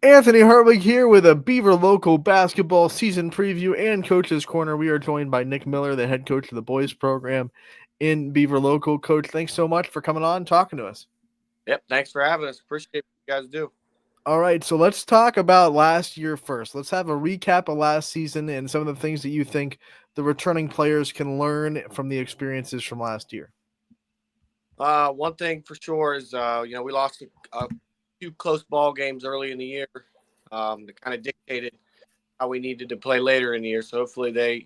Anthony Hartwig here with a Beaver local basketball season preview and coach's corner. We are joined by Nick Miller, the head coach of the boys program in Beaver local. Coach, thanks so much for coming on and talking to us. Yep. Thanks for having us. Appreciate what you guys do. All right, so let's talk about last year first. Let's have a recap of last season and some of the things that you think the returning players can learn from the experiences from last year. One thing for sure is, we lost a few close ball games early in the year that kind of dictated how we needed to play later in the year. So hopefully they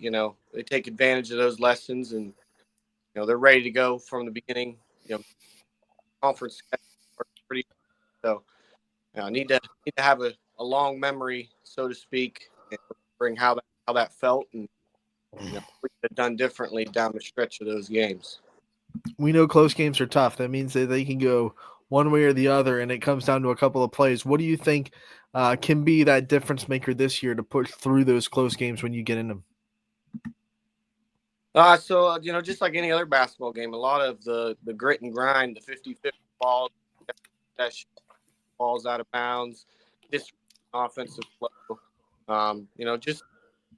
take advantage of those lessons and, they're ready to go from the beginning. Conference schedule are pretty so. Need to have a long memory, so to speak, and remembering how that felt and what we could have done differently down the stretch of those games. We know close games are tough. That means that they can go one way or the other, and it comes down to a couple of plays. What do you think can be that difference maker this year to push through those close games when you get in them? Just like any other basketball game, a lot of the grit and grind, the 50-50 balls, that balls out of bounds, this offensive flow, just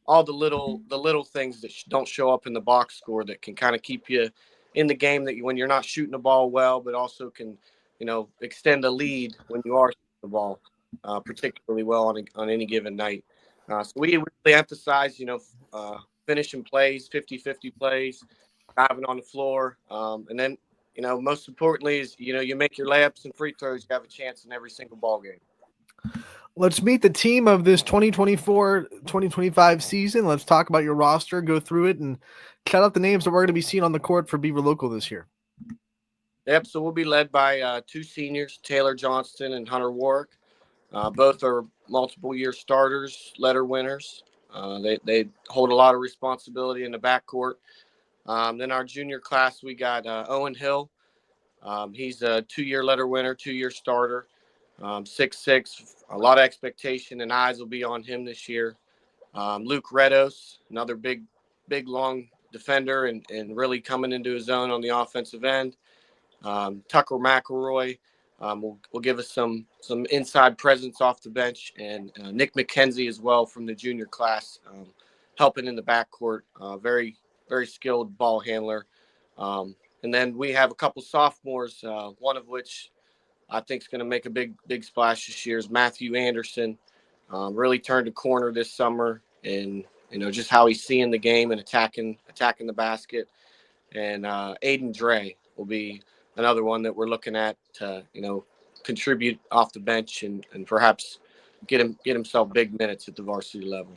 all the little things that don't show up in the box score that can kind of keep you in the game when you're not shooting the ball well, but also can, extend a lead when you are shooting the ball, particularly well on any given night. So we really emphasize, finishing plays, 50-50 plays, diving on the floor. And then, most importantly is, you make your layups and free throws, you have a chance in every single ball game. Let's meet the team of this 2024-2025 season. Let's talk about your roster, go through it, and shout out the names that we're going to be seeing on the court for Beaver Local this year. Yep. So we'll be led by two seniors, Taylor Johnston and Hunter Warwick. Both are multiple year starters, letter winners. They hold a lot of responsibility in the backcourt. Then our junior class, we got Owen Hill. He's a 2-year letter winner, 2-year starter, 6'6". A lot of expectation and eyes will be on him this year. Luke Redos, another big, long defender and really coming into his own on the offensive end. Tucker McElroy will give us some inside presence off the bench, and Nick McKenzie as well from the junior class, helping in the backcourt. Very very skilled ball handler. And then we have a couple sophomores, one of which I think is going to make a big splash this year is Matthew Anderson. Really turned a corner this summer, and just how he's seeing the game and attacking the basket. And Aiden Dre will be another one that we're looking at to contribute off the bench and perhaps get himself big minutes at the varsity level.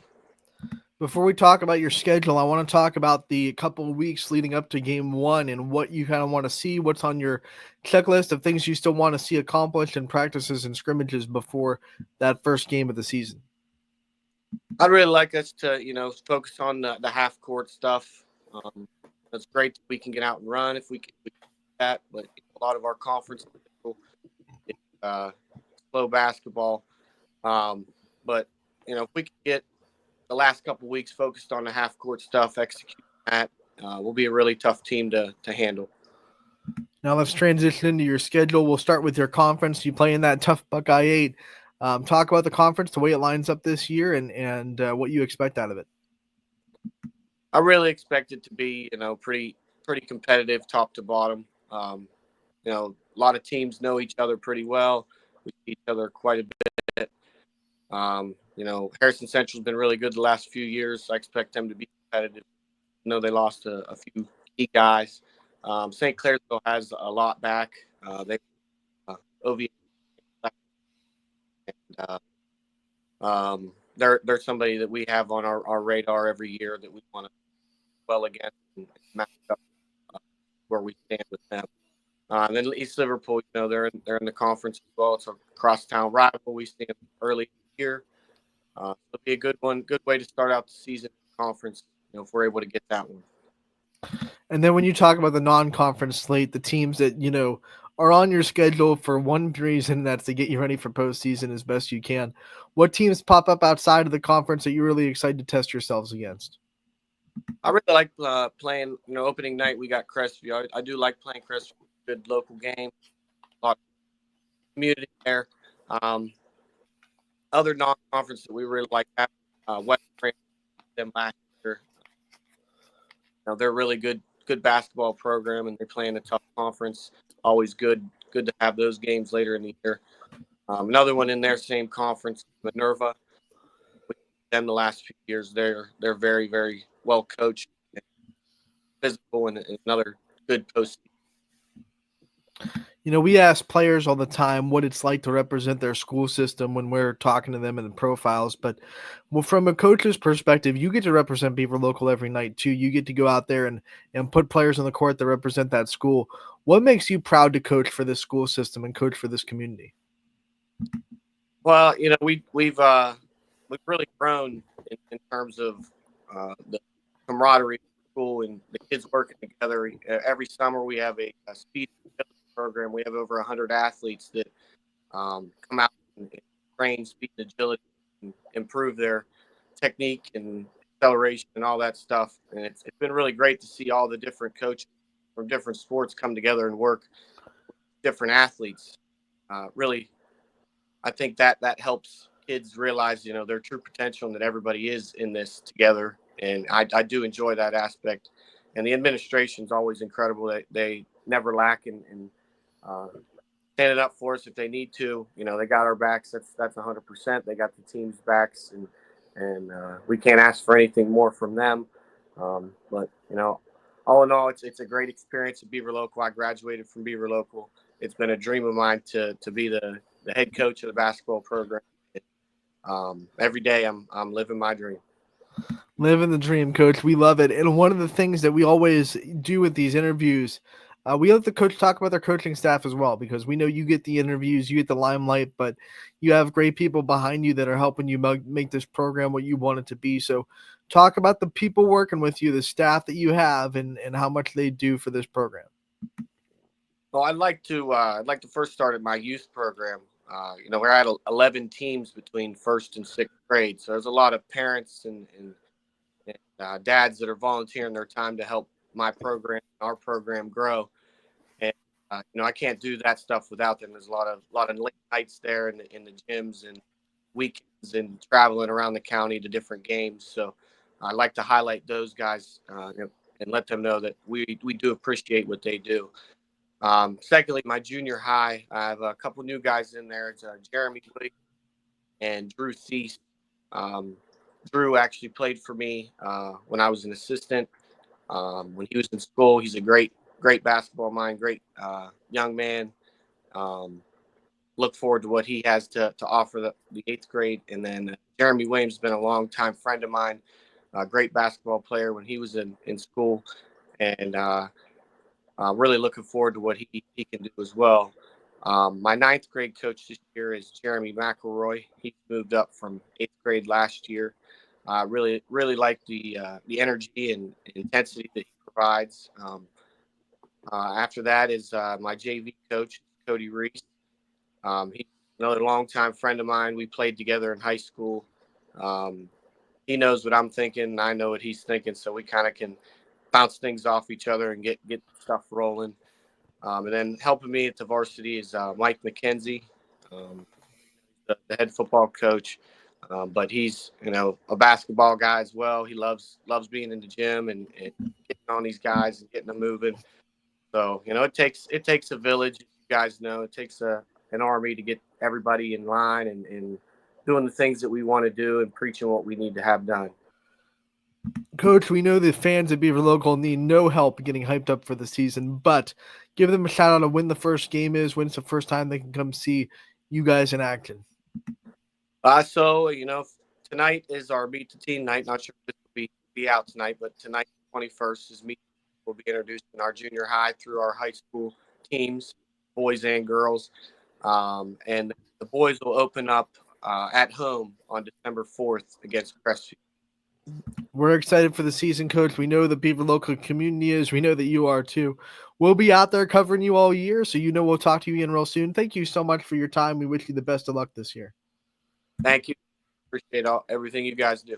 Before we talk about your schedule, I want to talk about the couple of weeks leading up to game one and what you kind of want to see, what's on your checklist of things you still want to see accomplished in practices and scrimmages before that first game of the season. I'd really like us to focus on the half court stuff. It's great that we can get out and run if we can do that, but a lot of our conference is slow basketball. But if we can get the last couple of weeks focused on the half court stuff, execute that, will be a really tough team to handle. Now let's transition into your schedule. We'll start with your conference. You play in that tough Buckeye 8. Talk about the conference, the way it lines up this year, and what you expect out of it. I really expect it to be, pretty competitive top to bottom. A lot of teams know each other pretty well. We see each other quite a bit. Harrison Central's been really good the last few years. I expect them to be competitive. I know they lost a few key guys. St. Clairsville has a lot back. They OV and they're somebody that we have on our radar every year that we want to well against and match up where we stand with them. And then East Liverpool, they're in the conference as well. It's a crosstown rival. We see them early here. It'll be a good one, good way to start out the season conference. If we're able to get that one. And then when you talk about the non-conference slate, the teams that are on your schedule for one reason, that's to get you ready for postseason as best you can. What teams pop up outside of the conference that you're really excited to test yourselves against? I really like playing. Opening night we got Crestview. I do like playing Crestview. Good local game. A lot of community there. other non-conference that we really like having, West Branch them last year. They're a really good basketball program, and they play in a tough conference. Always good to have those games later in the year. Another one in their same conference, Minerva. We them the last few years. They're very very well coached, and physical, and another good post. We ask players all the time what it's like to represent their school system when we're talking to them in the profiles. But well, from a coach's perspective, you get to represent Beaver Local every night too. You get to go out there and put players on the court that represent that school. What makes you proud to coach for this school system and coach for this community? Well, we've really grown in terms of the camaraderie of the school and the kids working together. Every summer we have a speed program. We have over 100 athletes that come out and train speed and agility and improve their technique and acceleration and all that stuff. And it's been really great to see all the different coaches from different sports come together and work with different athletes. Really, I think that helps kids realize, their true potential and that everybody is in this together. And I do enjoy that aspect. And the administration is always incredible. They never lack in uh, standing up for us if they need to. They got our backs. That's 100%. They got the team's backs, and we can't ask for anything more from them. But all in all, it's a great experience at Beaver Local. I graduated from Beaver Local. It's been a dream of mine to be the head coach of the basketball program. Every day I'm living my dream. Living the dream, coach. We love it. And one of the things that we always do with these interviews, we let the coach talk about their coaching staff as well, because we know you get the interviews, you get the limelight, but you have great people behind you that are helping you make this program what you want it to be. So talk about the people working with you, the staff that you have, and how much they do for this program. Well, I'd like to first start at my youth program. We're at 11 teams between first and sixth grade, so there's a lot of parents and dads that are volunteering their time to help my program, our program grow. And I can't do that stuff without them. There's a lot of late nights there in the gyms and weekends and traveling around the county to different games. So I like to highlight those guys and let them know that we do appreciate what they do. Secondly, my junior high, I have a couple new guys in there. It's Jeremy Williams and Drew Thies. Um, Drew actually played for me when I was an assistant. When he was in school, he's a great basketball mind, great young man. Um, look forward to what he has to offer the eighth grade. And then Jeremy Williams has been a long time friend of mine, a great basketball player when he was in school. And really looking forward to what he can do as well. My ninth grade coach this year is Jeremy McElroy. He moved up from eighth grade last year. Really like the energy and intensity that he provides. After that is my JV coach, Cody Reese. He's another longtime friend of mine. We played together in high school. Um, he knows what I'm thinking, and I know what he's thinking, so we kind of can bounce things off each other and get stuff rolling. And then helping me at the varsity is Mike McKenzie, um, the head football coach. But he's a basketball guy as well. He loves being in the gym and getting on these guys and getting them moving. So it takes a village. You guys know it takes an army to get everybody in line and doing the things that we want to do and preaching what we need to have done. Coach, we know the fans at Beaver Local need no help getting hyped up for the season, but give them a shout out on when the first game is, when it's the first time they can come see you guys in action. So tonight is our meet the team night. Not sure if this will be out tonight, but tonight, 21st, is meet. We'll be introducing our junior high through our high school teams, boys and girls, and the boys will open up at home on December 4th against Crestview. We're excited for the season, Coach. We know the Beaver Local community is. We know that you are too. We'll be out there covering you all year, so we'll talk to you again real soon. Thank you so much for your time. We wish you the best of luck this year. Thank you. Appreciate everything you guys do.